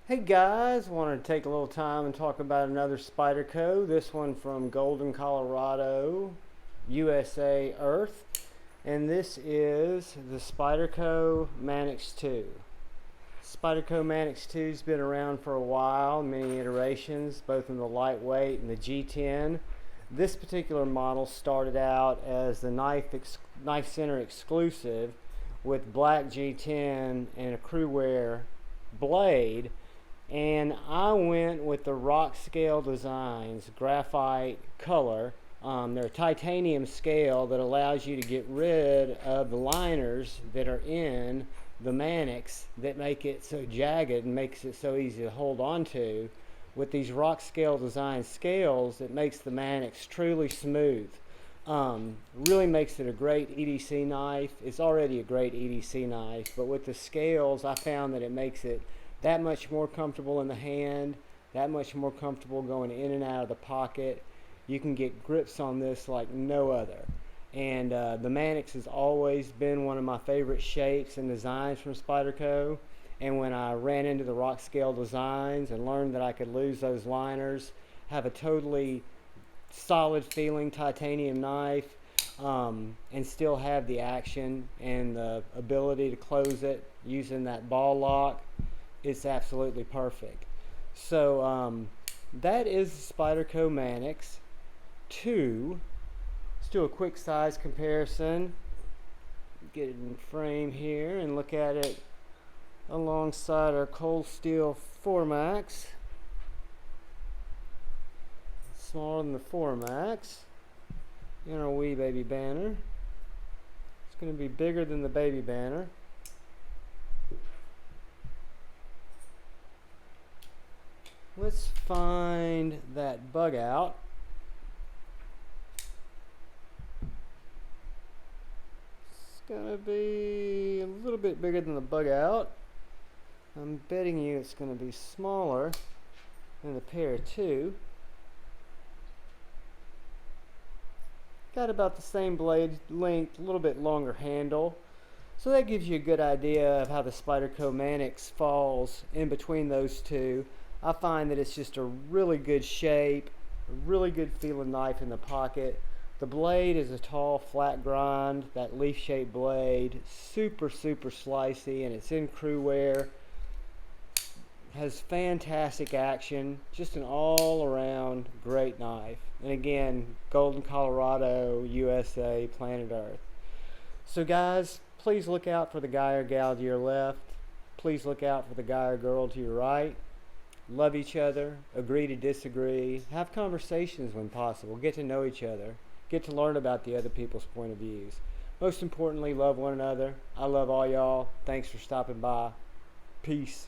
Hey guys, wanted to take a little time and talk about another Spyderco. This one from Golden, Colorado, USA, Earth. And this is the Spyderco Manix 2. Spyderco Manix 2 has been around for a while, many iterations, both in the lightweight and the G10. This particular model started out as the KnifeCenter exclusive with black G10 and a CRU-WEAR blade. And I went with the Rockscale Designs graphite color. They're a titanium scale that allows you to get rid of the liners that are in the Manix that make it so jagged and makes it so easy to hold on to. With these Rockscale Design scales, it makes the Manix truly smooth. Really makes it a great EDC knife. It's already a great EDC knife, but with the scales, I found that it makes it that much more comfortable in the hand, that much more comfortable going in and out of the pocket. You can get grips on this like no other. And the Manix has always been one of my favorite shapes and designs from Spyderco. And when I ran into the Rockscale Designs and learned that I could lose those liners, have a totally solid feeling titanium knife, and still have the action and the ability to close it using that ball lock, it's absolutely perfect. So that is the Spyderco Manix 2. Let's do a quick size comparison. Get it in frame here and look at it alongside our cold steel 4MAX. Smaller than the 4MAX. And our wee baby banner. It's going to be bigger than the baby banner. Let's find that bug out. It's gonna be a little bit bigger than the bug out. I'm betting you it's gonna be smaller than the pair 2. Got about the same blade length, a little bit longer handle. So that gives you a good idea of how the Spyderco Manix falls in between those two. I find that it's just a really good shape, a really good feeling knife in the pocket. The blade is a tall, flat grind, that leaf-shaped blade, super slicey, and it's in CRU-WEAR. Has fantastic action, just an all-around great knife. And again, Golden, Colorado, USA, planet Earth. So guys, please look out for the guy or gal to your left. Please look out for the guy or girl to your right. Love each other, agree to disagree, have conversations when possible, get to know each other, get to learn about the other people's point of views. Most importantly, love one another. I love all y'all. Thanks for stopping by. Peace.